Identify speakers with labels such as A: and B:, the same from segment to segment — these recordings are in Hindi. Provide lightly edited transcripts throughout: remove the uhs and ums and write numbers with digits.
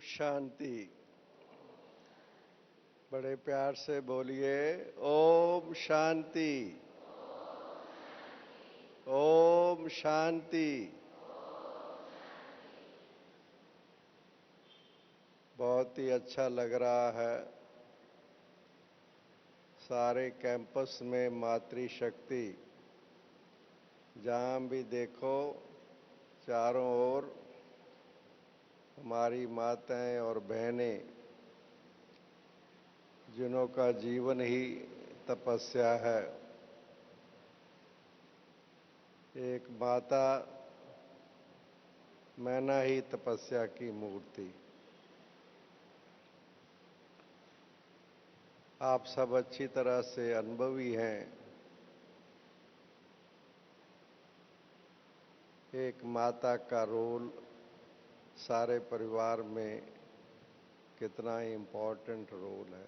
A: शांति। बड़े प्यार से बोलिए ओम शांति। ओम शांति। बहुत ही अच्छा लग रहा है। सारे कैंपस में मातृशक्ति, जहाँ भी देखो चारों ओर हमारी माताएं और बहनें, जिन्हों का जीवन ही तपस्या है। एक माता मैना ही तपस्या की मूर्ति। आप सब अच्छी तरह से अनुभवी हैं। एक माता का रोल सारे परिवार में कितना इम्पोर्टेंट रोल है।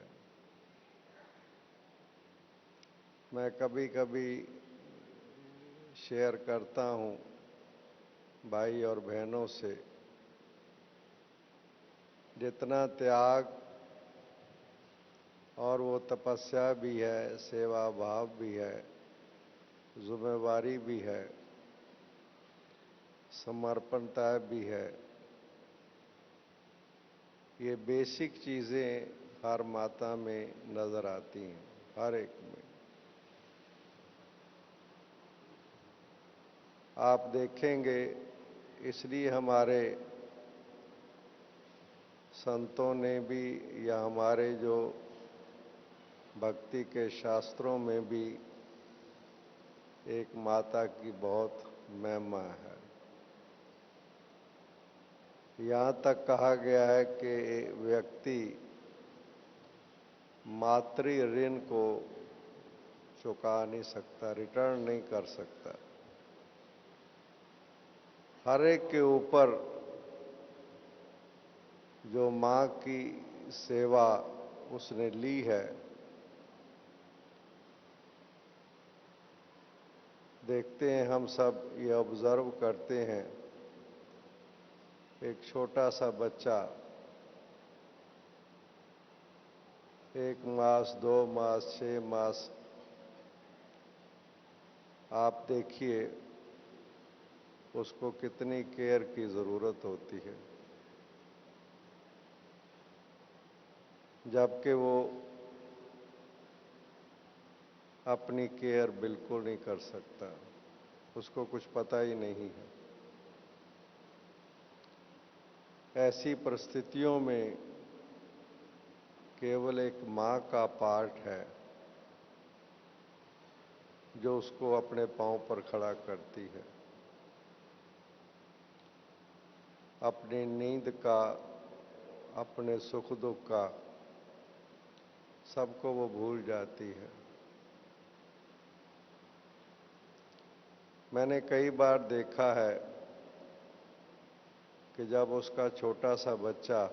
A: मैं कभी कभी शेयर करता हूँ भाई और बहनों से, जितना त्याग और वो तपस्या भी है, सेवा भाव भी है, जिम्मेवारी भी है, समर्पणता भी है। ये बेसिक चीज़ें हर माता में नज़र आती हैं, हर एक में। आप देखेंगे, इसलिए हमारे संतों ने भी या हमारे जो भक्ति के शास्त्रों में भी एक माता की बहुत महिमा है। यहाँ तक कहा गया है कि व्यक्ति मातृ ऋण को चुका नहीं सकता, रिटर्न नहीं कर सकता। हर एक के ऊपर जो माँ की सेवा उसने ली है, देखते हैं हम सब, ये ऑब्जर्व करते हैं। एक छोटा सा बच्चा 1 मास, 2 मास, 6 मास, आप देखिए उसको कितनी केयर की ज़रूरत होती है, जबकि वो अपनी केयर बिल्कुल नहीं कर सकता, उसको कुछ पता ही नहीं है। ऐसी परिस्थितियों में केवल एक माँ का पार्ट है जो उसको अपने पांव पर खड़ा करती है। अपनी नींद का, अपने सुख दुख का, सबको वो भूल जाती है। मैंने कई बार देखा है कि जब उसका छोटा सा बच्चा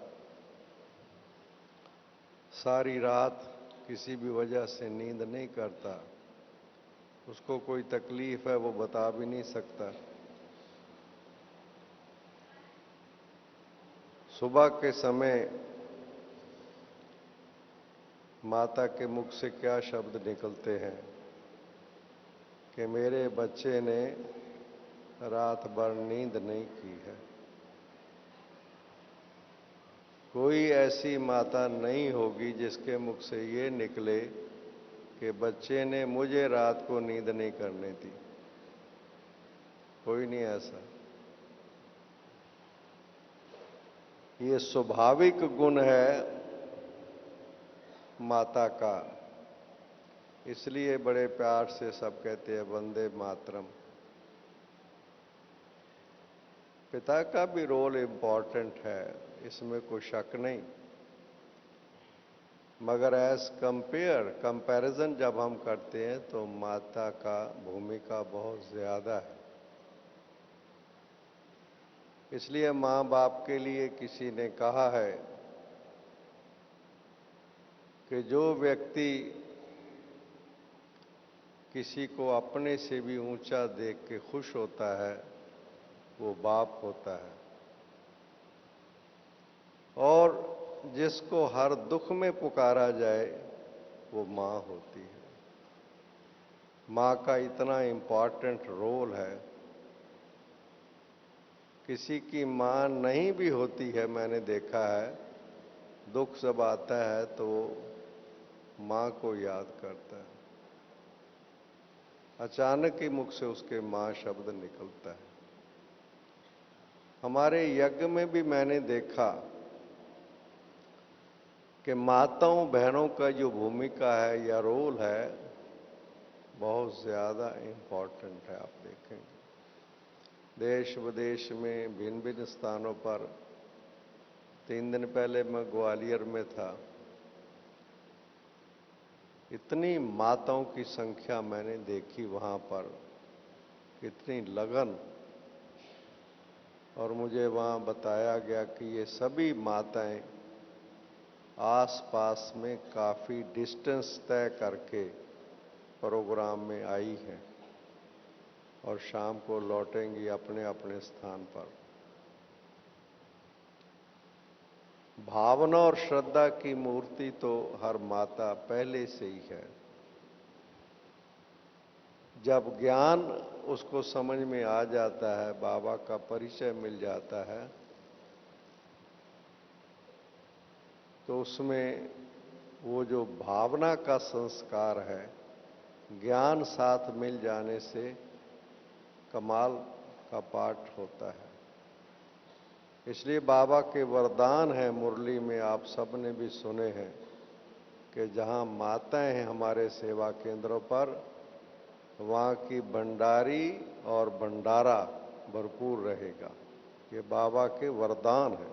A: सारी रात किसी भी वजह से नींद नहीं करता, उसको कोई तकलीफ है वो बता भी नहीं सकता, सुबह के समय माता के मुख से क्या शब्द निकलते हैं कि मेरे बच्चे ने रात भर नींद नहीं की है। कोई ऐसी माता नहीं होगी जिसके मुख से ये निकले कि बच्चे ने मुझे रात को नींद नहीं करने दी। कोई नहीं ऐसा। ये स्वाभाविक गुण है माता का। इसलिए बड़े प्यार से सब कहते हैं वंदे मातरम। पिता का भी रोल इम्पॉर्टेंट है, इसमें कोई शक नहीं, मगर एज कंपैरिजन जब हम करते हैं तो माता का भूमिका बहुत ज़्यादा है। इसलिए माँ बाप के लिए किसी ने कहा है कि जो व्यक्ति किसी को अपने से भी ऊंचा देख के खुश होता है वो बाप होता है। और जिसको हर दुख में पुकारा जाए वो माँ होती है। माँ का इतना इम्पॉर्टेंट रोल है। किसी की माँ नहीं भी होती है, मैंने देखा है, दुख जब आता है तो माँ को याद करता है। अचानक ही मुख से उसके माँ शब्द निकलता है। हमारे यज्ञ में भी मैंने देखा कि माताओं बहनों का जो भूमिका है या रोल है बहुत ज़्यादा इम्पोर्टेंट है। आप देखेंगे देश विदेश में भिन्न भिन्न स्थानों पर, 3 दिन पहले मैं ग्वालियर में था, इतनी माताओं की संख्या मैंने देखी वहाँ पर, कितनी लगन। और मुझे वहाँ बताया गया कि ये सभी माताएं आस-पास में काफ़ी डिस्टेंस तय करके प्रोग्राम में आई हैं और शाम को लौटेंगी अपने अपने स्थान पर। भावना और श्रद्धा की मूर्ति तो हर माता पहले से ही है। जब ज्ञान उसको समझ में आ जाता है, बाबा का परिचय मिल जाता है, तो उसमें वो जो भावना का संस्कार है, ज्ञान साथ मिल जाने से कमाल का पाठ होता है। इसलिए बाबा के वरदान हैं, मुरली में आप सबने भी सुने हैं कि जहाँ माताएं हैं हमारे सेवा केंद्रों पर, वहाँ की भंडारी और भंडारा भरपूर रहेगा। ये बाबा के वरदान हैं।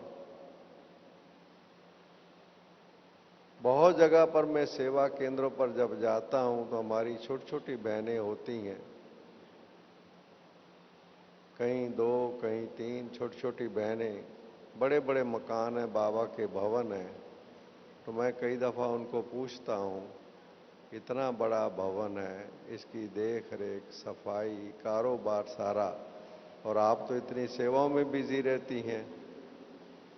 A: बहुत जगह पर मैं सेवा केंद्रों पर जब जाता हूँ तो हमारी छोटी छोटी बहनें होती हैं, कहीं 2 कहीं 3 छोटी छोटी बहनें। बड़े बड़े मकान हैं, बाबा के भवन हैं। तो मैं कई दफ़ा उनको पूछता हूँ, इतना बड़ा भवन है, इसकी देख रेख, सफाई, कारोबार सारा, और आप तो इतनी सेवाओं में बिजी रहती हैं।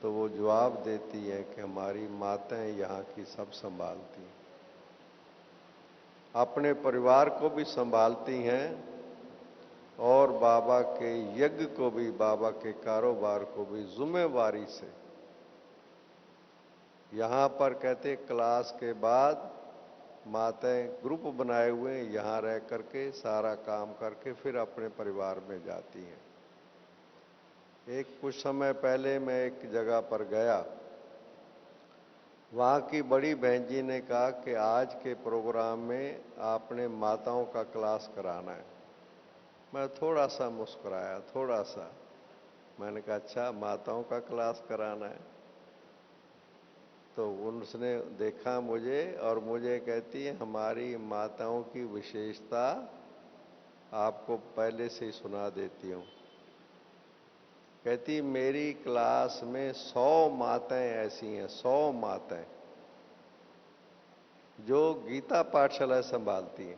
A: तो वो जवाब देती है कि हमारी माताएं यहाँ की सब संभालती हैं, अपने परिवार को भी संभालती हैं और बाबा के यज्ञ को भी, बाबा के कारोबार को भी जिम्मेवारी से। यहाँ पर कहते क्लास के बाद माताएं ग्रुप बनाए हुए यहाँ रह करके सारा काम करके फिर अपने परिवार में जाती हैं। एक कुछ समय पहले मैं एक जगह पर गया, वहाँ की बड़ी बहन जी ने कहा कि आज के प्रोग्राम में आपने माताओं का क्लास कराना है। मैं थोड़ा सा मुस्कुराया, थोड़ा सा। मैंने कहा अच्छा, माताओं का क्लास कराना है? तो उसने देखा मुझे और मुझे कहती है, हमारी माताओं की विशेषता आपको पहले से ही सुना देती हूँ। कहती मेरी क्लास में 100 माताएं ऐसी हैं, 100 माताएं जो गीता पाठशाला संभालती हैं।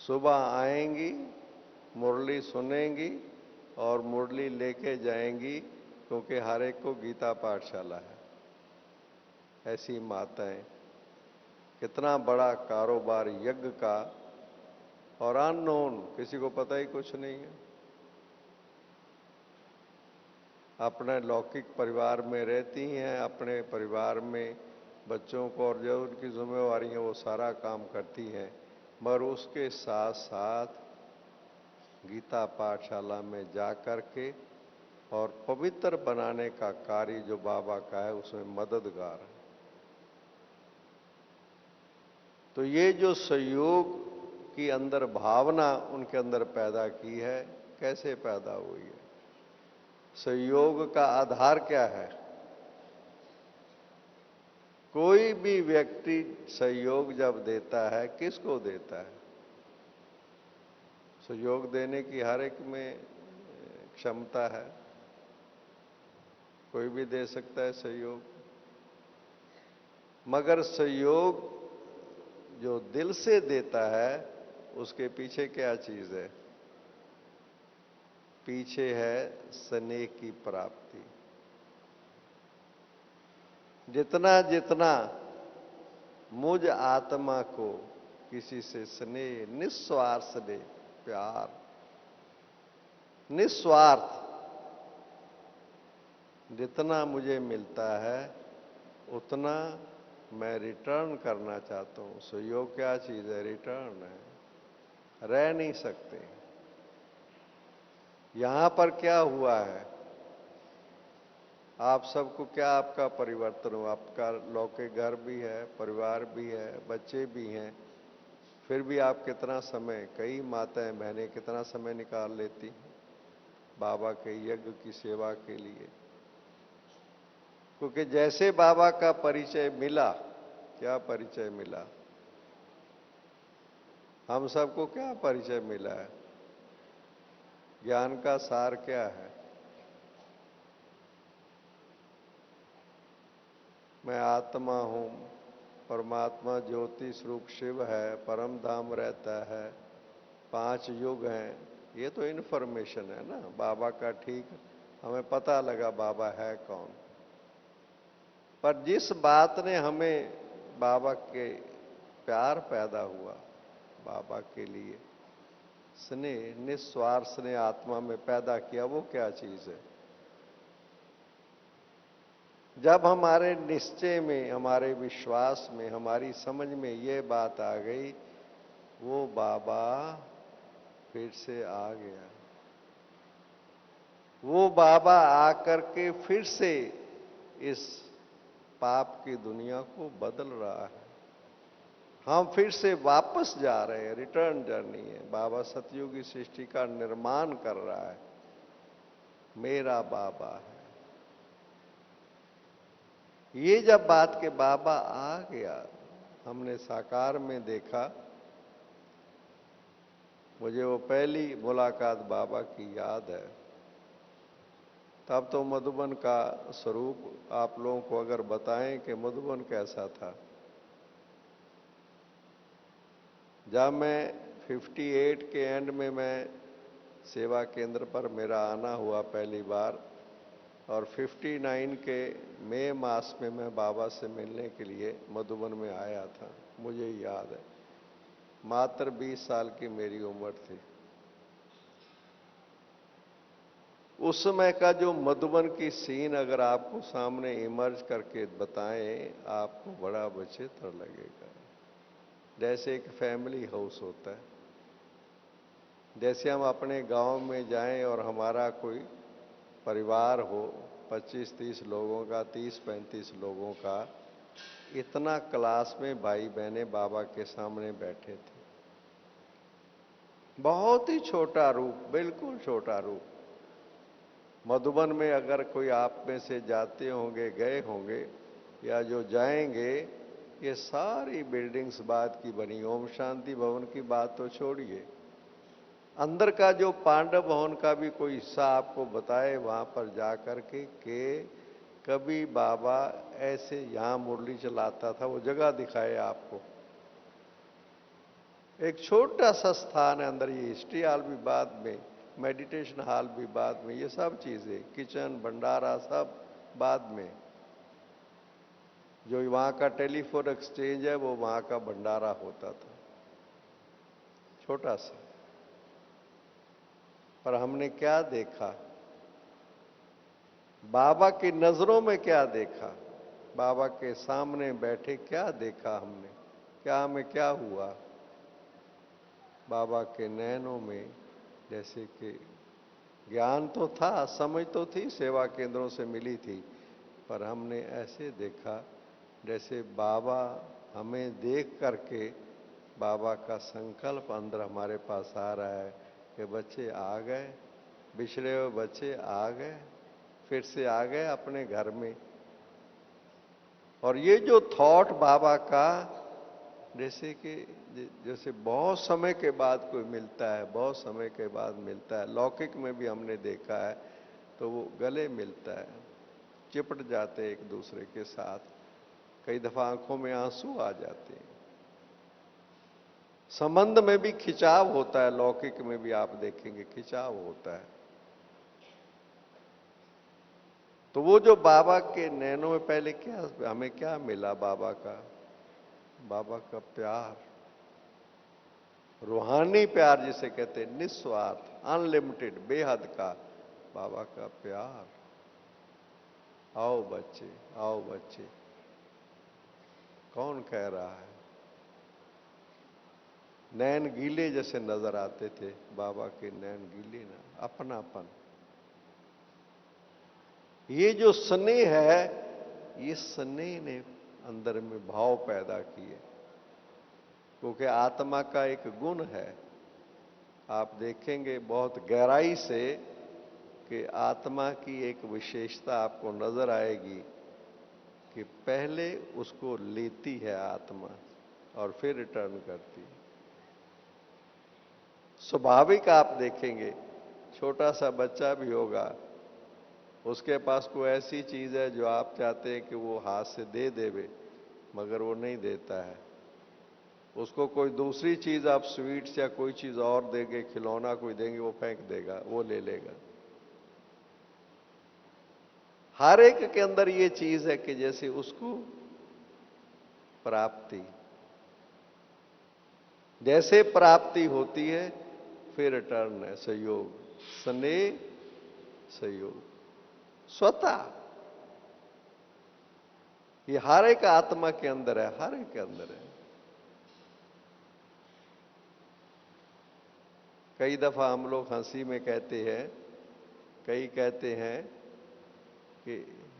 A: सुबह आएंगी, मुरली सुनेंगी और मुरली लेके जाएंगी, क्योंकि हर एक को गीता पाठशाला है। ऐसी माताएं। कितना बड़ा कारोबार यज्ञ का, और अननोन, किसी को पता ही कुछ नहीं है। अपने लौकिक परिवार में रहती हैं, अपने परिवार में बच्चों को और जो उनकी जिम्मेवारी है वो सारा काम करती हैं, मगर उसके साथ साथ गीता पाठशाला में जा कर के और पवित्र बनाने का कार्य जो बाबा का है उसमें मददगार है। तो ये जो सहयोग की अंदर भावना उनके अंदर पैदा की है, कैसे पैदा हुई है? सहयोग का आधार क्या है? कोई भी व्यक्ति सहयोग जब देता है, किसको देता है? सहयोग देने की हर एक में क्षमता है, कोई भी दे सकता है सहयोग। मगर सहयोग जो दिल से देता है उसके पीछे क्या चीज है? पीछे है स्नेह की प्राप्ति। जितना जितना मुझ आत्मा को किसी से स्नेह, निस्वार्थ स्नेह, प्यार, निस्वार्थ जितना मुझे मिलता है उतना मैं रिटर्न करना चाहता हूं। सहयोग क्या चीज है? रिटर्न है। रह नहीं सकते। यहां पर क्या हुआ है? आप सबको क्या आपका परिवर्तन हुआ? आपका लौकिक घर भी है, परिवार भी है, बच्चे भी हैं, फिर भी आप कितना समय, कई माताएं बहनें कितना समय निकाल लेती हैं बाबा के यज्ञ की सेवा के लिए। क्योंकि जैसे बाबा का परिचय मिला, क्या परिचय मिला? हम सबको क्या परिचय मिला है? ज्ञान का सार क्या है? मैं आत्मा हूं, परमात्मा ज्योति स्वरूप शिव है, परम धाम रहता है, 5 युग हैं। ये तो इन्फॉर्मेशन है ना बाबा का। ठीक, हमें पता लगा बाबा है कौन। पर जिस बात ने हमें बाबा के प्यार पैदा हुआ, बाबा के लिए स्नेह, निस्वार्थ स्नेह आत्मा में पैदा किया, वो क्या चीज है? जब हमारे निश्चय में, हमारे विश्वास में, हमारी समझ में ये बात आ गई, वो बाबा फिर से आ गया। वो बाबा आकर के फिर से इस पाप की दुनिया को बदल रहा है। हम फिर से वापस जा रहे हैं, रिटर्न जर्नी है। बाबा सतयुगी सृष्टि का निर्माण कर रहा है। मेरा बाबा है। ये जब बात के बाबा आ गया, हमने साकार में देखा। मुझे वो पहली मुलाकात बाबा की याद है। तब तो मधुबन का स्वरूप आप लोगों को अगर बताएं कि मधुबन कैसा था। जब मैं 58 के एंड में मैं सेवा केंद्र पर मेरा आना हुआ पहली बार, और 59 के मई मास में मैं बाबा से मिलने के लिए मधुबन में आया था, मुझे याद है। मात्र 20 साल की मेरी उम्र थी। उस समय का जो मधुबन की सीन अगर आपको सामने इमर्ज करके बताएं, आपको बड़ा विचित्र लगेगा। जैसे एक फैमिली हाउस होता है, जैसे हम अपने गांव में जाएं और हमारा कोई परिवार हो 25-30 लोगों का, 30-35 लोगों का, इतना क्लास में भाई बहनें बाबा के सामने बैठे थे। बहुत ही छोटा रूप, बिल्कुल छोटा रूप। मधुबन में अगर कोई आप में से जाते होंगे, गए होंगे, या जो जाएंगे, ये सारी बिल्डिंग्स बाद की बनी। ओम शांति भवन की बात तो छोड़िए, अंदर का जो पांडव भवन का भी कोई हिस्सा आपको बताए वहां पर जाकर के कभी बाबा ऐसे यहां मुरली चलाता था, वो जगह दिखाए आपको। एक छोटा सा स्थान है अंदर। ये हिस्ट्री हॉल भी बाद में, मेडिटेशन हॉल भी बाद में, ये सब चीजें, किचन, भंडारा, सब बाद में। जो वहां का टेलीफोन एक्सचेंज है, वो वहां का भंडारा होता था, छोटा सा। पर हमने क्या देखा? बाबा की नजरों में क्या देखा? बाबा के सामने बैठे क्या देखा हमने? क्या हमें क्या हुआ? बाबा के नैनों में जैसे कि ज्ञान तो था, समझ तो थी, सेवा केंद्रों से मिली थी, पर हमने ऐसे देखा जैसे बाबा हमें देख करके बाबा का संकल्प अंदर हमारे पास आ रहा है कि बच्चे आ गए, बिछड़े हुए बच्चे आ गए, फिर से आ गए अपने घर में। और ये जो थॉट बाबा का, जैसे बहुत समय के बाद कोई मिलता है, बहुत समय के बाद मिलता है, लौकिक में भी हमने देखा है, तो वो गले मिलता है, चिपट जाते एक दूसरे के साथ, कई दफा आंखों में आंसू आ जाते हैं। संबंध में भी खिंचाव होता है, लौकिक में भी आप देखेंगे खिंचाव होता है। तो वो जो बाबा के नैनों में पहले क्या हमें क्या मिला, बाबा का प्यार, रूहानी प्यार जिसे कहते हैं, निस्वार्थ, अनलिमिटेड, बेहद का बाबा का प्यार। आओ बच्चे, आओ बच्चे, कौन कह रहा है? नैन गीले जैसे नजर आते थे बाबा के, नैन गीले ना, अपनापन। ये जो स्नेह है, ये स्नेह ने अंदर में भाव पैदा किए, क्योंकि आत्मा का एक गुण है, आप देखेंगे बहुत गहराई से कि आत्मा की एक विशेषता आपको नजर आएगी कि पहले उसको लेती है आत्मा और फिर रिटर्न करती है। स्वाभाविक आप देखेंगे, छोटा सा बच्चा भी होगा, उसके पास कोई ऐसी चीज है जो आप चाहते हैं कि वो हाथ से दे देवे, मगर वो नहीं देता है। उसको कोई दूसरी चीज आप स्वीट्स या कोई चीज और देंगे, खिलौना कोई देंगे, वो फेंक देगा, वो ले लेगा। हर एक के अंदर ये चीज है कि जैसे उसको प्राप्ति, जैसे प्राप्ति होती है फिर रिटर्न है, सहयोग, स्नेह, सहयोग, स्वतः। ये हर एक आत्मा के अंदर है, हर एक के अंदर है। कई दफा हम लोग हंसी में कहते हैं, कई कहते हैं कि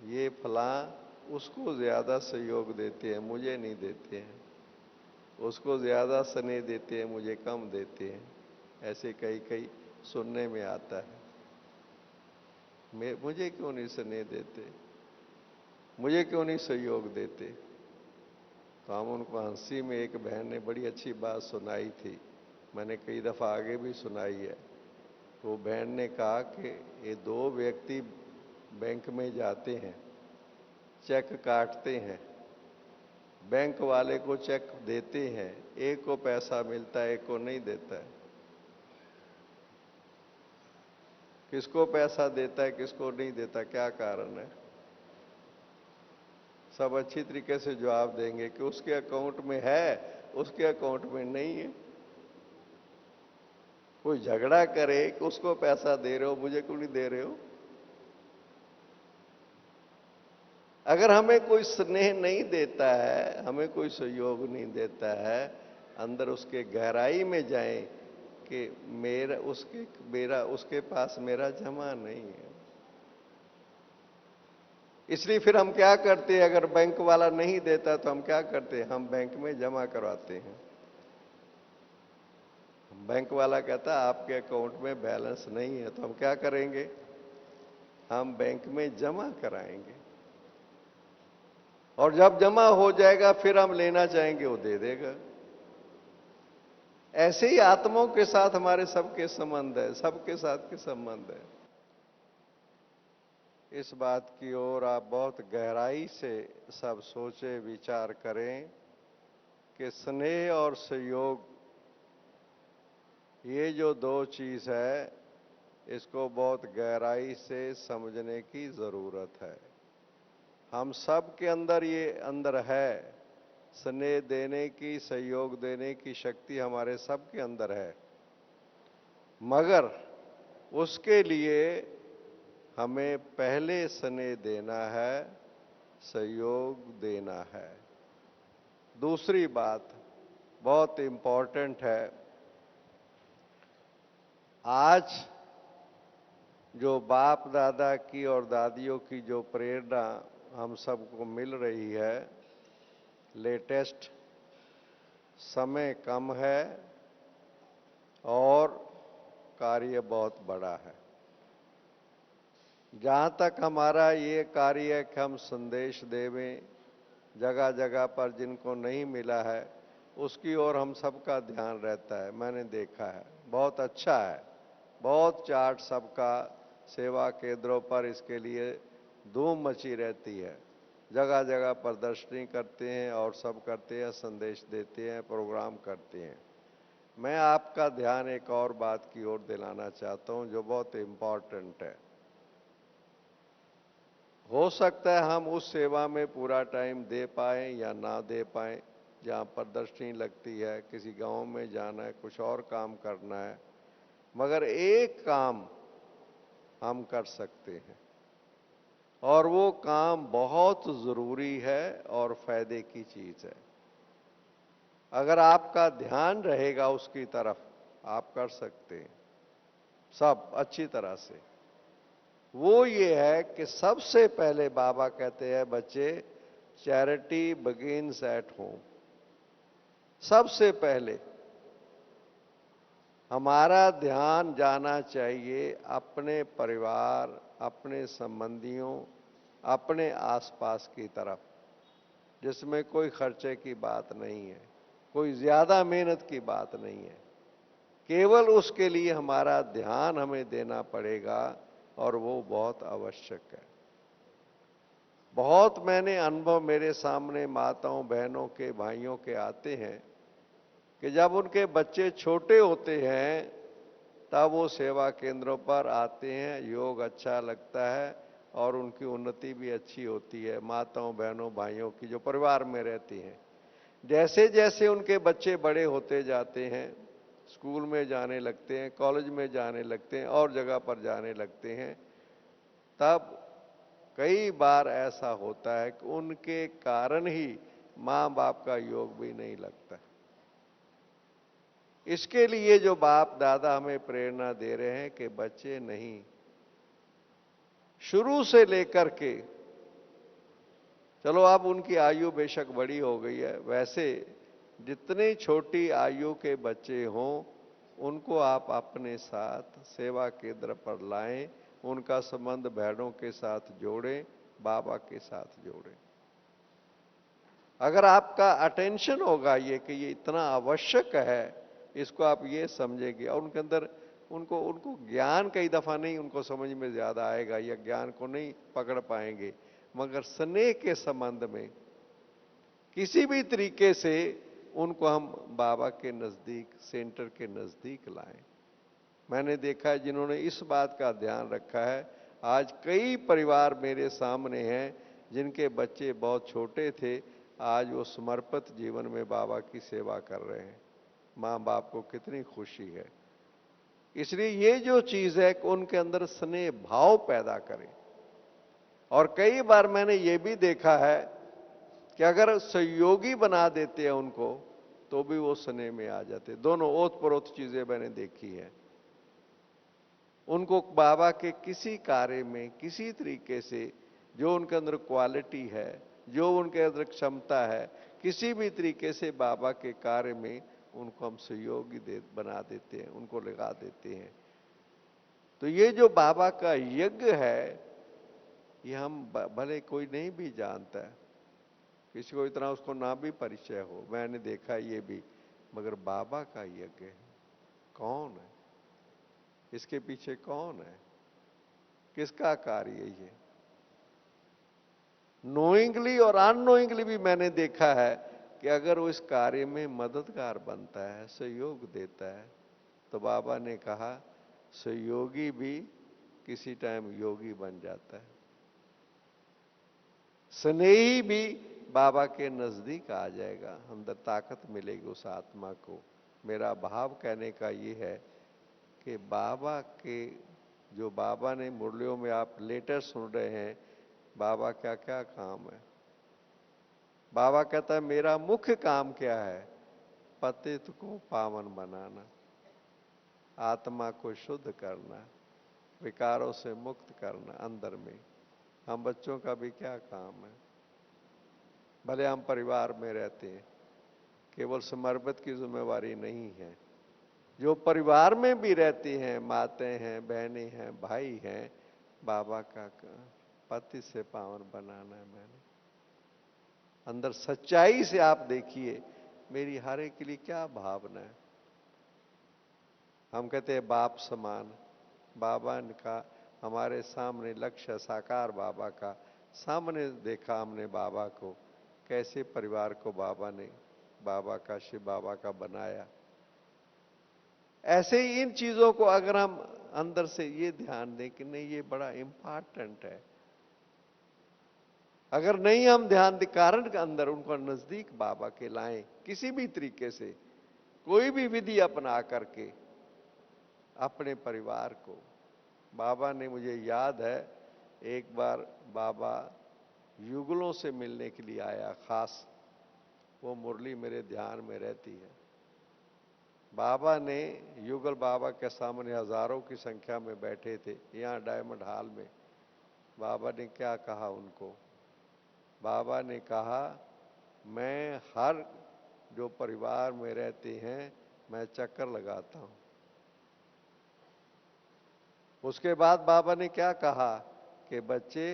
A: ये फलां उसको ज्यादा सहयोग देते हैं, मुझे नहीं देते हैं, उसको ज्यादा स्नेह देते हैं, मुझे कम देते हैं। ऐसे कई कई सुनने में आता है। मुझे क्यों नहीं स्नेह देते, मुझे क्यों नहीं सहयोग देते? तो हम उनको हंसी में, एक बहन ने बड़ी अच्छी बात सुनाई थी, मैंने कई दफा आगे भी सुनाई है। तो बहन ने कहा कि ये दो व्यक्ति बैंक में जाते हैं, चेक काटते हैं, बैंक वाले को चेक देते हैं, एक को पैसा मिलता है, एक को नहीं देता है। किसको पैसा देता है, किसको नहीं देता, क्या कारण है? सब अच्छी तरीके से जवाब देंगे कि उसके अकाउंट में है, उसके अकाउंट में नहीं है। कोई झगड़ा करे कि उसको पैसा दे रहे हो, मुझे क्यों नहीं दे रहे हो? अगर हमें कोई स्नेह नहीं देता है, हमें कोई सहयोग नहीं देता है, अंदर उसके गहराई में जाएं कि उसके पास मेरा जमा नहीं है। इसलिए फिर हम क्या करते हैं, अगर बैंक वाला नहीं देता तो हम क्या करते हैं, हम बैंक में जमा करवाते हैं। बैंक वाला कहता है आपके अकाउंट में बैलेंस नहीं है, तो हम क्या करेंगे, हम बैंक में जमा कराएंगे, और जब जमा हो जाएगा फिर हम लेना चाहेंगे, वो दे देगा। ऐसे ही आत्माओं के साथ हमारे सबके संबंध है, सबके साथ के संबंध है। इस बात की ओर आप बहुत गहराई से सब सोचे विचार करें कि स्नेह और सहयोग, ये जो दो चीज है, इसको बहुत गहराई से समझने की जरूरत है। हम सब के अंदर ये अंदर है, स्नेह देने की, सहयोग देने की शक्ति हमारे सब के अंदर है, मगर उसके लिए हमें पहले स्नेह देना है, सहयोग देना है। दूसरी बात बहुत इंपॉर्टेंट है, आज जो बाप दादा की और दादियों की जो प्रेरणा हम सबको मिल रही है, लेटेस्ट, समय कम है और कार्य बहुत बड़ा है। जहां तक हमारा ये कार्य है कि हम संदेश देवें, जगह जगह पर जिनको नहीं मिला है उसकी ओर हम सबका ध्यान रहता है, मैंने देखा है, बहुत अच्छा है। बहुत चार्ट सबका सेवा केंद्रों पर इसके लिए धूम मची रहती है, जगह जगह प्रदर्शनी करते हैं और सब करते हैं, संदेश देते हैं, प्रोग्राम करते हैं। मैं आपका ध्यान एक और बात की ओर दिलाना चाहता हूं जो बहुत इंपॉर्टेंट है। हो सकता है हम उस सेवा में पूरा टाइम दे पाएं या ना दे पाएं, जहाँ प्रदर्शनी लगती है, किसी गांव में जाना है, कुछ और काम करना है, मगर एक काम हम कर सकते हैं और वो काम बहुत जरूरी है और फायदे की चीज है। अगर आपका ध्यान रहेगा उसकी तरफ, आप कर सकते हैं सब अच्छी तरह से। वो ये है कि सबसे पहले बाबा कहते हैं बच्चे, चैरिटी बिगिंस एट होम। सबसे पहले हमारा ध्यान जाना चाहिए अपने परिवार, अपने संबंधियों, अपने आसपास की तरफ, जिसमें कोई खर्चे की बात नहीं है, कोई ज्यादा मेहनत की बात नहीं है। केवल उसके लिए हमारा ध्यान हमें देना पड़ेगा और वो बहुत आवश्यक है। बहुत मैंने अनुभव मेरे सामने माताओं, बहनों के, भाइयों के आते हैं कि जब उनके बच्चे छोटे होते हैं तब वो सेवा केंद्रों पर आते हैं, योग अच्छा लगता है और उनकी उन्नति भी अच्छी होती है, माताओं, बहनों, भाइयों की जो परिवार में रहती हैं। जैसे जैसे उनके बच्चे बड़े होते जाते हैं, स्कूल में जाने लगते हैं, कॉलेज में जाने लगते हैं और जगह पर जाने लगते हैं, तब कई बार ऐसा होता है कि उनके कारण ही माँ बाप का योग भी नहीं लगता। इसके लिए जो बाप दादा हमें प्रेरणा दे रहे हैं कि बच्चे नहीं, शुरू से लेकर के, चलो अब उनकी आयु बेशक बड़ी हो गई है, वैसे जितनी छोटी आयु के बच्चे हों उनको आप अपने साथ सेवा केंद्र पर लाएं, उनका संबंध बहनों के साथ जोड़ें, बाबा के साथ जोड़ें। अगर आपका अटेंशन होगा ये कि ये इतना आवश्यक है, इसको आप ये समझेंगे और उनके अंदर उनको उनको ज्ञान कई दफा नहीं उनको समझ में ज्यादा आएगा या ज्ञान को नहीं पकड़ पाएंगे, मगर स्नेह के संबंध में किसी भी तरीके से उनको हम बाबा के नजदीक, सेंटर के नजदीक लाएं। मैंने देखा है जिन्होंने इस बात का ध्यान रखा है, आज कई परिवार मेरे सामने हैं जिनके बच्चे बहुत छोटे थे, आज वो समर्पित जीवन में बाबा की सेवा कर रहे हैं। माँ बाप को कितनी खुशी है। इसलिए ये जो चीज है कि उनके अंदर स्नेह भाव पैदा करें। और कई बार मैंने ये भी देखा है कि अगर सहयोगी बना देते हैं उनको तो भी वो स्नेह में आ जाते। दोनों ओत परोत चीजें मैंने देखी है। उनको बाबा के किसी कार्य में किसी तरीके से जो उनके अंदर क्वालिटी है, जो उनके अंदर क्षमता है, किसी भी तरीके से बाबा के कार्य में उनको हम सहयोगी बना देते हैं, उनको लगा देते हैं। तो ये जो बाबा का यज्ञ है, ये हम भले कोई नहीं भी जानता है, किसी को इतना उसको ना भी परिचय हो, मैंने देखा ये भी, मगर बाबा का यज्ञ है। कौन है इसके पीछे, कौन है, किसका कार्य ये? नोइंगली और अननोइंगली भी मैंने देखा है कि अगर वो इस कार्य में मददगार बनता है, सहयोग देता है, तो बाबा ने कहा सहयोगी भी किसी टाइम योगी बन जाता है। स्नेही भी बाबा के नजदीक आ जाएगा, अंदर ताकत मिलेगी उस आत्मा को। मेरा भाव कहने का ये है कि बाबा के, जो बाबा ने मुरलियों में आप लेटर सुन रहे हैं, बाबा क्या क्या काम है। बाबा कहता है मेरा मुख्य काम क्या है? पतित को पावन बनाना, आत्मा को शुद्ध करना, विकारों से मुक्त करना अंदर में। हम बच्चों का भी क्या काम है? भले हम परिवार में रहते हैं, केवल समर्पित की जिम्मेवारी नहीं है, जो परिवार में भी रहती हैं, माताएं हैं, बहनें हैं, भाई हैं, बाबा का पति से पावन बनाना है। मैंने अंदर सच्चाई से आप देखिए मेरी हर एक के लिए क्या भावना है। हम कहते हैं बाप समान, बाबा का हमारे सामने लक्ष्य साकार, बाबा का सामने देखा हमने बाबा को, कैसे परिवार को बाबा ने, बाबा का, शिव बाबा का बनाया। ऐसे ही इन चीजों को अगर हम अंदर से ये ध्यान दें कि नहीं ये बड़ा इंपॉर्टेंट है, अगर नहीं हम ध्यान कारण के अंदर उनको नजदीक बाबा के लाएं, किसी भी तरीके से कोई भी विधि अपना करके अपने परिवार को। बाबा ने, मुझे याद है एक बार बाबा युगलों से मिलने के लिए आया, खास वो मुरली मेरे ध्यान में रहती है। बाबा ने, युगल बाबा के सामने हजारों की संख्या में बैठे थे यहाँ डायमंड हॉल में। बाबा ने क्या कहा उनको? बाबा ने कहा, मैं हर जो परिवार में रहते हैं मैं चक्कर लगाता हूं। उसके बाद बाबा ने क्या कहा कि बच्चे,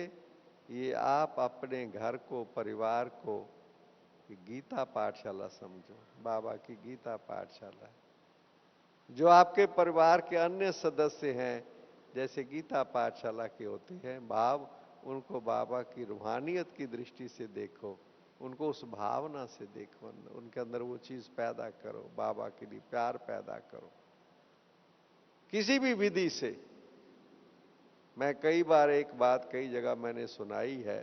A: ये आप अपने घर को, परिवार को गीता पाठशाला समझो। बाबा की गीता पाठशाला, जो आपके परिवार के अन्य सदस्य हैं जैसे गीता पाठशाला के होते हैं भाव, उनको बाबा की रूहानियत की दृष्टि से देखो, उनको उस भावना से देखो, उनके अंदर वो चीज पैदा करो, बाबा के लिए प्यार पैदा करो किसी भी विधि से। मैं कई बार एक बात कई जगह मैंने सुनाई है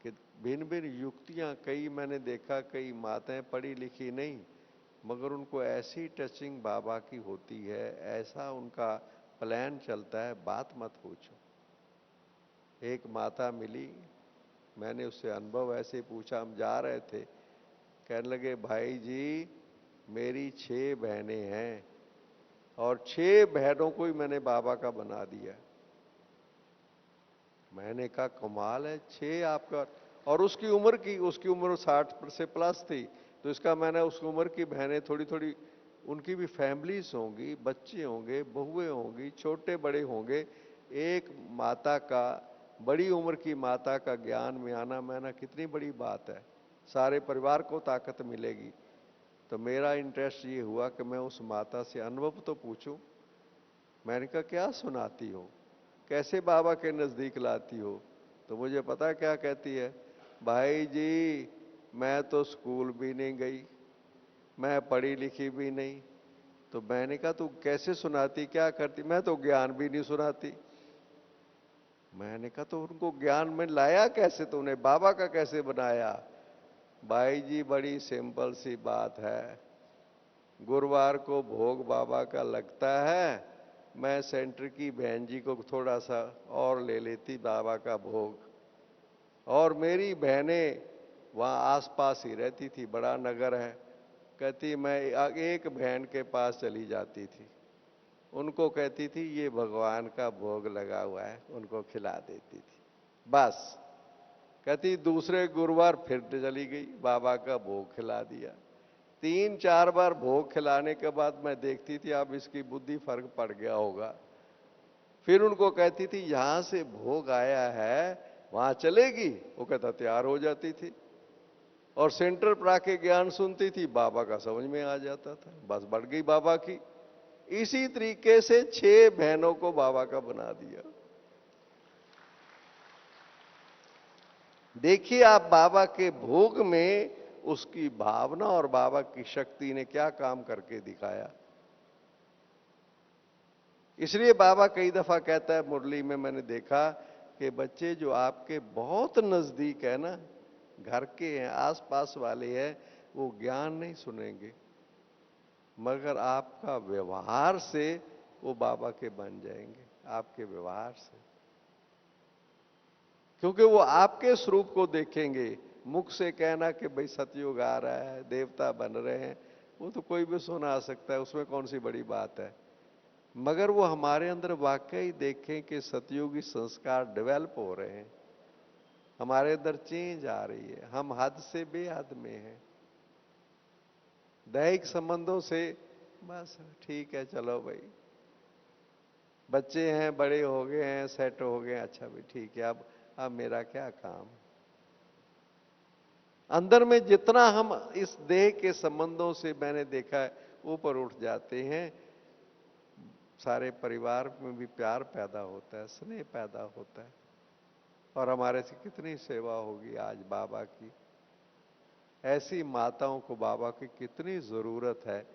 A: कि भिन्न भिन्न युक्तियां, कई मैंने देखा, कई माताएं पढ़ी लिखी नहीं मगर उनको ऐसी टचिंग बाबा की होती है, ऐसा उनका प्लान चलता है, बात मत पूछो। एक माता मिली, मैंने उससे अनुभव ऐसे पूछा, हम जा रहे थे, कहने लगे भाई जी मेरी 6 बहनें हैं और 6 बहनों को ही मैंने बाबा का बना दिया। मैंने कहा कमाल है, 6 आपका, और उसकी उम्र 60 से प्लस थी, तो इसका मैंने उस उम्र की बहनें थोड़ी थोड़ी, उनकी भी फैमिलीज होंगी, बच्चे होंगे, बहुएं होंगी, छोटे बड़े होंगे। एक माता का, बड़ी उम्र की माता का ज्ञान में आना मैंने कितनी बड़ी बात है, सारे परिवार को ताकत मिलेगी। तो मेरा इंटरेस्ट ये हुआ कि मैं उस माता से अनुभव तो पूछूं। मैंने कहा क्या सुनाती हो, कैसे बाबा के नजदीक लाती हो? तो मुझे पता क्या कहती है, भाई जी मैं तो स्कूल भी नहीं गई, मैं पढ़ी लिखी भी नहीं। तो मैंने कहा तू कैसे सुनाती, क्या करती? मैं तो ज्ञान भी नहीं सुनाती। मैंने कहा तो उनको ज्ञान में लाया कैसे तूने, बाबा का कैसे बनाया? भाई जी बड़ी सिंपल सी बात है, गुरुवार को भोग बाबा का लगता है, मैं सेंटर की बहन जी को थोड़ा सा और ले लेती बाबा का भोग, और मेरी बहनें वहाँ आसपास ही रहती थी, बड़ा नगर है, कहती मैं एक बहन के पास चली जाती थी, उनको कहती थी ये भगवान का भोग लगा हुआ है, उनको खिला देती थी बस। कहती दूसरे गुरुवार फिर चली गई, बाबा का भोग खिला दिया। 3-4 बार भोग खिलाने के बाद मैं देखती थी अब इसकी बुद्धि फर्क पड़ गया होगा। फिर उनको कहती थी यहां से भोग आया है वहां चलेगी, वो कहता तैयार हो जाती थी और सेंटर पर आके ज्ञान सुनती थी, बाबा का समझ में आ जाता था, बस बढ़ गई बाबा की। इसी तरीके से 6 बहनों को बाबा का बना दिया। देखिए आप बाबा के भोग में उसकी भावना और बाबा की शक्ति ने क्या काम करके दिखाया। इसलिए बाबा कई दफा कहता है मुरली में, मैंने देखा कि बच्चे जो आपके बहुत नजदीक है ना, घर के हैं, आसपास वाले हैं, वो ज्ञान नहीं सुनेंगे मगर आपका व्यवहार से वो बाबा के बन जाएंगे, आपके व्यवहार से, क्योंकि वो आपके स्वरूप को देखेंगे। मुख से कहना कि भाई सतयुग आ रहा है, देवता बन रहे हैं, वो तो कोई भी सुना सकता है, उसमें कौन सी बड़ी बात है, मगर वो हमारे अंदर वाकई देखें कि सतयुगी संस्कार डेवलप हो रहे हैं, हमारे अंदर चेंज आ रही है, हम हद से बेहद में हैं, दैहिक संबंधों से बस ठीक है, चलो भाई बच्चे हैं, बड़े हो गए हैं, सेट हो गए, अच्छा भाई ठीक है, अब मेरा क्या काम। अंदर में जितना हम इस देह के संबंधों से मैंने देखा है ऊपर उठ जाते हैं, सारे परिवार में भी प्यार पैदा होता है, स्नेह पैदा होता है, और हमारे से कितनी सेवा होगी आज बाबा की। ऐसी माताओं को बाबा की कितनी जरूरत है,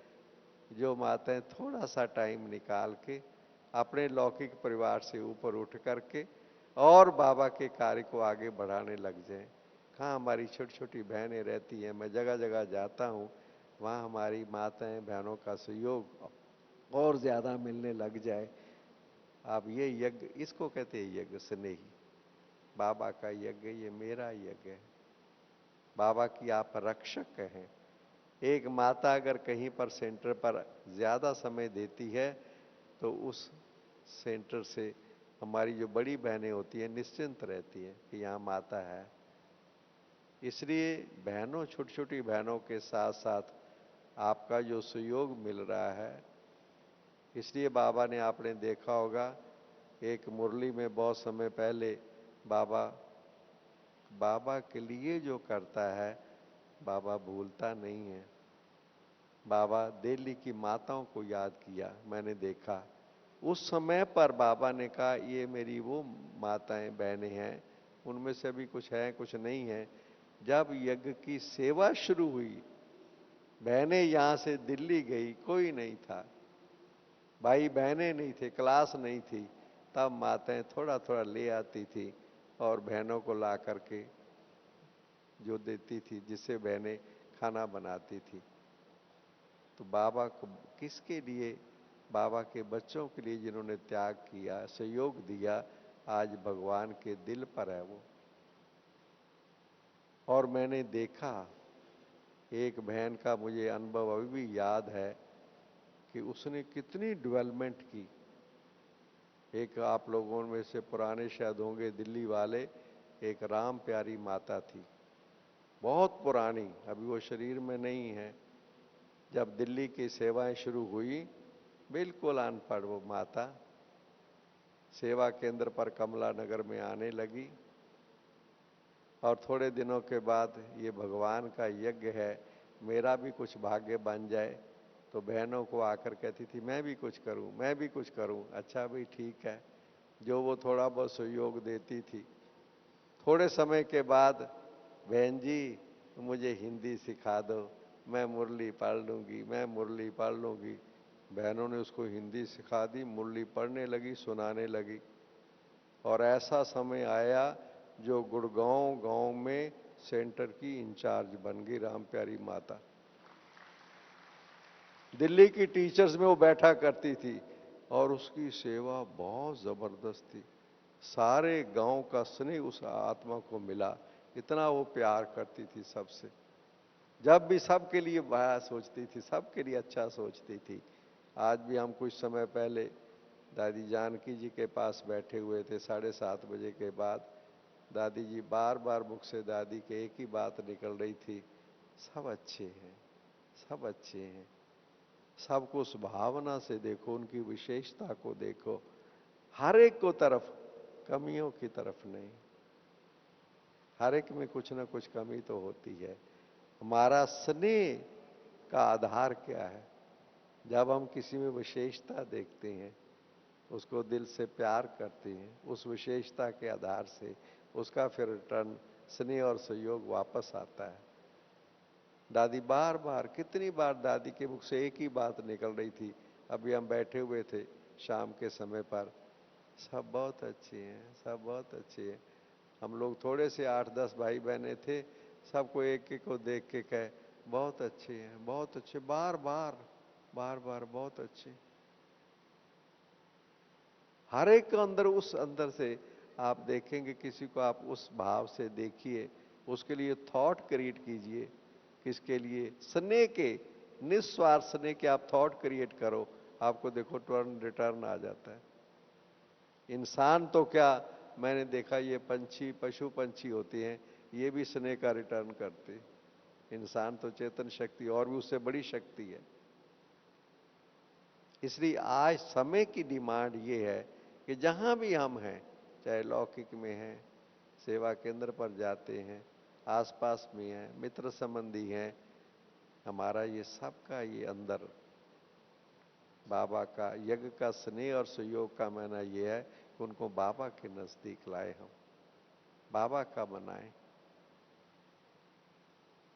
A: जो माताएं थोड़ा सा टाइम निकाल के अपने लौकिक परिवार से ऊपर उठ करके और बाबा के कार्य को आगे बढ़ाने लग जाएं। कहाँ हमारी छोटी छोटी बहनें रहती हैं, मैं जगह जगह जाता हूँ, वहाँ हमारी माताएं बहनों का सहयोग और ज़्यादा मिलने लग जाए। अब ये यज्ञ, इसको कहते हैं यज्ञ स्नेही। बाबा का यज्ञ, ये मेरा यज्ञ है। बाबा की आप रक्षक हैं। एक माता अगर कहीं पर सेंटर पर ज़्यादा समय देती है तो उस सेंटर से हमारी जो बड़ी बहनें होती हैं निश्चिंत रहती हैं कि यहाँ माता है। इसलिए बहनों, छोटी छोटी बहनों के साथ साथ आपका जो सहयोग मिल रहा है, इसलिए बाबा ने, आपने देखा होगा एक मुरली में बहुत समय पहले बाबा बाबा के लिए जो करता है बाबा भूलता नहीं है। बाबा दिल्ली की माताओं को याद किया, मैंने देखा उस समय पर बाबा ने कहा ये मेरी वो माताएं बहनें हैं, उनमें से अभी कुछ है कुछ नहीं है। जब यज्ञ की सेवा शुरू हुई, बहनें यहां से दिल्ली गई, कोई नहीं था, भाई बहनें नहीं थे, क्लास नहीं थी, तब माताएं थोड़ा थोड़ा ले आती थी और बहनों को ला करके जो देती थी, जिससे बहनें खाना बनाती थी। तो बाबा को किसके लिए? बाबा के बच्चों के लिए जिन्होंने त्याग किया, सहयोग दिया, आज भगवान के दिल पर है वो। और मैंने देखा एक बहन का, मुझे अनुभव अभी भी याद है कि उसने कितनी डेवलपमेंट की। एक आप लोगों में से पुराने शायद होंगे दिल्ली वाले, एक राम प्यारी माता थी, बहुत पुरानी, अभी वो शरीर में नहीं है। जब दिल्ली की सेवाएं शुरू हुई, बिल्कुल अनपढ़ वो माता सेवा केंद्र पर कमला नगर में आने लगी। और थोड़े दिनों के बाद ये भगवान का यज्ञ है, मेरा भी कुछ भाग्य बन जाए, तो बहनों को आकर कहती थी मैं भी कुछ करूं, मैं भी कुछ करूं। अच्छा भाई ठीक है, जो वो थोड़ा बहुत सहयोग देती थी। थोड़े समय के बाद, बहन जी मुझे हिंदी सिखा दो, मैं मुरली पढ़ लूँगी, मैं मुरली पढ़ लूँगी। बहनों ने उसको हिंदी सिखा दी, मुरली पढ़ने लगी, सुनाने लगी। और ऐसा समय आया जो गुड़गांव गांव में सेंटर की इंचार्ज बन गई राम प्यारी माता। दिल्ली की टीचर्स में वो बैठा करती थी और उसकी सेवा बहुत जबरदस्त थी। सारे गांव का स्नेह उस आत्मा को मिला, इतना वो प्यार करती थी सबसे। जब भी सबके लिए भला सोचती थी, सबके लिए अच्छा सोचती थी। आज भी हम कुछ समय पहले दादी जानकी जी के पास बैठे हुए थे, 7:30 बजे के बाद दादी जी बार बार मुख से दादी के एक ही बात निकल रही थी, सब अच्छे हैं, सब अच्छे हैं। सबको उस भावना से देखो, उनकी विशेषता को देखो, हर एक को तरफ, कमियों की तरफ नहीं। हर एक में कुछ ना कुछ कमी तो होती है। हमारा स्नेह का आधार क्या है? जब हम किसी में विशेषता देखते हैं, उसको दिल से प्यार करते हैं, उस विशेषता के आधार से उसका फिर रिटर्न स्नेह और सहयोग वापस आता है। दादी बार बार, कितनी बार दादी के मुख से एक ही बात निकल रही थी। अभी हम बैठे हुए थे शाम के समय पर, सब बहुत अच्छे हैं, सब बहुत अच्छे हैं। हम लोग थोड़े से 8-10 भाई बहनें थे, सबको एक एक को देख के कहे बहुत अच्छे हैं, बहुत अच्छे, बार बार बार बार बहुत अच्छे। हर एक के अंदर, उस अंदर से आप देखेंगे, किसी को आप उस भाव से देखिए, उसके लिए थॉट क्रिएट कीजिए, किसके लिए? स्नेह के, निस्वार्थ स्नेह के आप थॉट क्रिएट करो, आपको देखो टर्न रिटर्न आ जाता है। इंसान तो क्या, मैंने देखा ये पंछी, पशु पंछी होते हैं, ये भी स्नेह का रिटर्न करते। इंसान तो चेतन शक्ति और भी उससे बड़ी शक्ति है। इसलिए आज समय की डिमांड ये है कि जहां भी हम हैं, चाहे लौकिक में हैं, सेवा केंद्र पर जाते हैं, आसपास में हैं, मित्र संबंधी हैं, हमारा ये सबका ये अंदर बाबा का यज्ञ का स्नेह और सहयोग का मायना ये है कि उनको बाबा के नजदीक लाए, हम बाबा का बनाएं।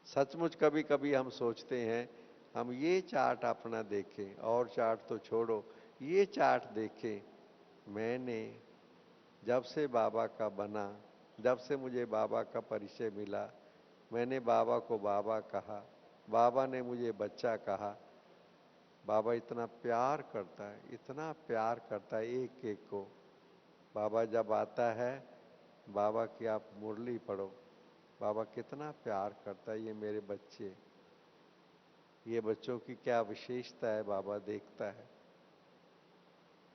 A: सचमुच कभी कभी हम सोचते हैं हम ये चार्ट अपना देखें, और चार्ट तो छोड़ो, ये चार्ट देखें, मैंने जब से बाबा का बना, जब से मुझे बाबा का परिचय मिला, मैंने बाबा को बाबा कहा, बाबा ने मुझे बच्चा कहा। बाबा इतना प्यार करता है, इतना प्यार करता है एक एक को। बाबा जब आता है, बाबा की आप मुरली पढ़ो, बाबा कितना प्यार करता है। ये मेरे बच्चे, ये बच्चों की क्या विशेषता है बाबा देखता है।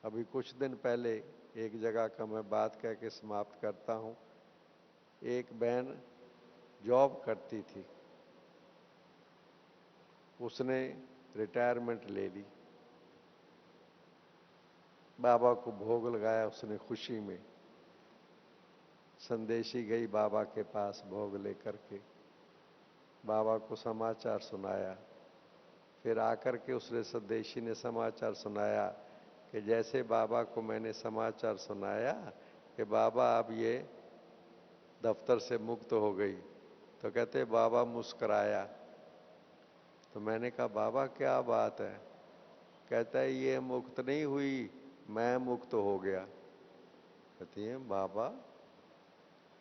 A: अभी कुछ दिन पहले एक जगह का मैं बात कह के समाप्त करता हूँ। एक बहन जॉब करती थी, उसने रिटायरमेंट ले ली। बाबा को भोग लगाया उसने खुशी में। संदेशी गई बाबा के पास भोग लेकर के, बाबा को समाचार सुनाया। फिर आकर के उसने संदेशी ने समाचार सुनाया कि जैसे बाबा को मैंने समाचार सुनाया कि बाबा अब ये दफ्तर से मुक्त हो गई, तो कहते बाबा मुस्कराया। तो मैंने कहा बाबा क्या बात है? कहता है ये मुक्त नहीं हुई, मैं मुक्त हो गया। कहती है बाबा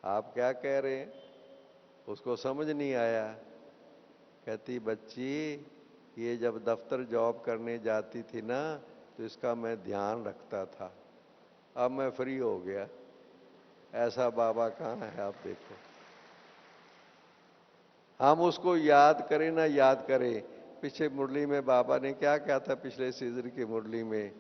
A: आप क्या कह रहे हैं? उसको समझ नहीं आया। कहती बच्ची ये जब दफ्तर जॉब करने जाती थी ना, तो इसका मैं ध्यान रखता था, अब मैं फ्री हो गया। ऐसा बाबा कहाँ है आप देखो। हम उसको याद करें ना याद करें, पीछे मुरली में बाबा ने क्या कहा था, पिछले सीजन की मुरली में,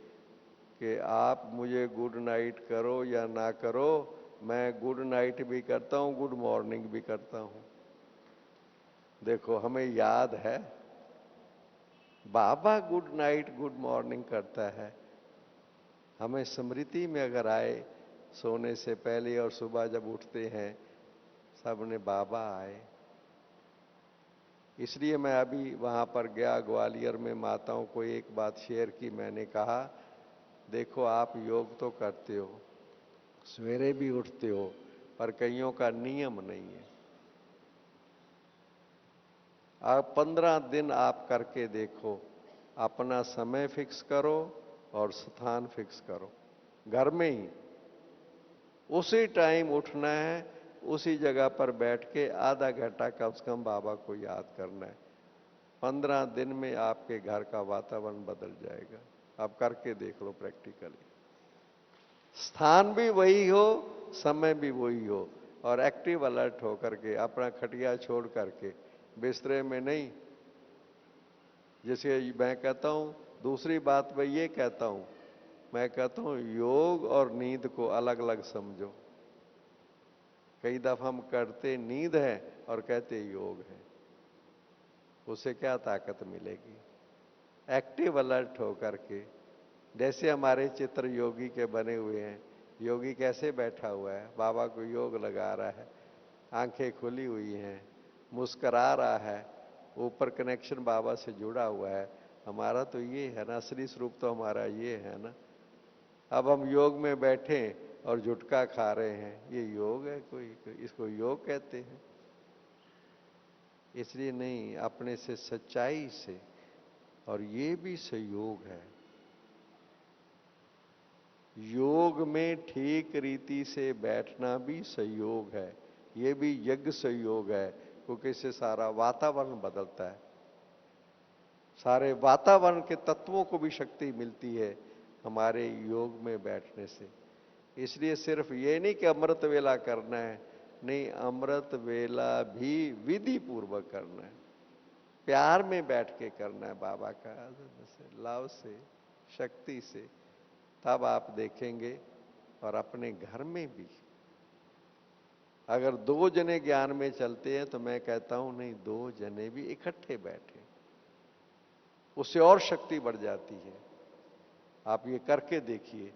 A: कि आप मुझे गुड नाइट करो या ना करो, मैं गुड नाइट भी करता हूं, गुड मॉर्निंग भी करता हूं। देखो हमें याद है, बाबा गुड नाइट गुड मॉर्निंग करता है। हमें स्मृति में अगर आए, सोने से पहले और सुबह जब उठते हैं, सबने बाबा आए। इसलिए मैं अभी वहां पर गया ग्वालियर में, माताओं को एक बात शेयर की। मैंने कहा देखो आप योग तो करते हो, सवेरे भी उठते हो, पर कईयों का नियम नहीं है। आप 15 दिन आप करके देखो, अपना समय फिक्स करो और स्थान फिक्स करो, घर में ही उसी टाइम उठना है, उसी जगह पर बैठ के आधा घंटा कम से कम बाबा को याद करना है। 15 दिन में आपके घर का वातावरण बदल जाएगा। आप करके देख लो प्रैक्टिकली। स्थान भी वही हो, समय भी वही हो, और एक्टिव अलर्ट हो करके, अपना खटिया छोड़ करके, बिस्तरे में नहीं। जैसे मैं कहता हूं, दूसरी बात मैं ये कहता हूं, मैं कहता हूं योग और नींद को अलग अलग समझो। कई दफा हम करते नींद है और कहते योग है, उससे क्या ताकत मिलेगी? एक्टिव अलर्ट हो करके, जैसे हमारे चित्र योगी के बने हुए हैं। योगी कैसे बैठा हुआ है, बाबा को योग लगा रहा है, आंखें खुली हुई हैं, मुस्करा रहा है, ऊपर कनेक्शन बाबा से जुड़ा हुआ है। हमारा तो ये है ना, असली स्वरूप तो हमारा ये है ना। अब हम योग में बैठे और झुटका खा रहे हैं, ये योग है? कोई इसको योग कहते हैं? इसलिए नहीं, अपने से सच्चाई से, और ये भी संयोग है। योग में ठीक रीति से बैठना भी संयोग है, ये भी यज्ञ संयोग है, क्योंकि इससे सारा वातावरण बदलता है। सारे वातावरण के तत्वों को भी शक्ति मिलती है हमारे योग में बैठने से। इसलिए सिर्फ ये नहीं कि अमृत वेला करना है, नहीं, अमृत वेला भी विधि पूर्वक करना है, प्यार में बैठ के करना है, बाबा का लाव से, शक्ति से। तब आप देखेंगे। और अपने घर में भी अगर 2 जने ज्ञान में चलते हैं, तो मैं कहता हूं नहीं, 2 जने भी इकट्ठे बैठे, उससे और शक्ति बढ़ जाती है। आप ये करके देखिए,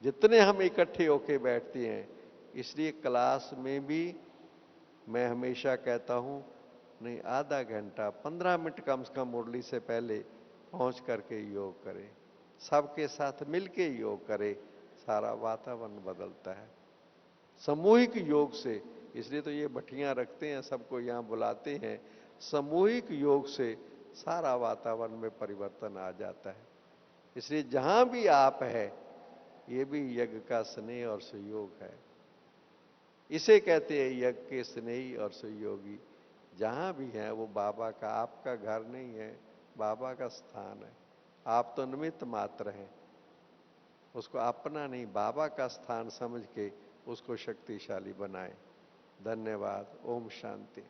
A: जितने हम इकट्ठे होके बैठते हैं। इसलिए क्लास में भी मैं हमेशा कहता हूं, नहीं, आधा घंटा 15 मिनट कम से कम मुरली से पहले पहुंच करके योग करें, सबके साथ मिलके योग करें, सारा वातावरण बदलता है सामूहिक योग से। इसलिए तो ये भट्टियां रखते हैं, सबको यहां बुलाते हैं। सामूहिक योग से सारा वातावरण में परिवर्तन आ जाता है। इसलिए जहां भी आप हैं, ये भी यज्ञ का स्नेह और सहयोग है। इसे कहते हैं यज्ञ के स्नेही और सहयोगी। जहां भी हैं वो बाबा का, आपका घर नहीं है, बाबा का स्थान है। आप तो निमित्त मात्र हैं। उसको अपना नहीं, बाबा का स्थान समझ के उसको शक्तिशाली बनाएं। धन्यवाद। ओम शांति।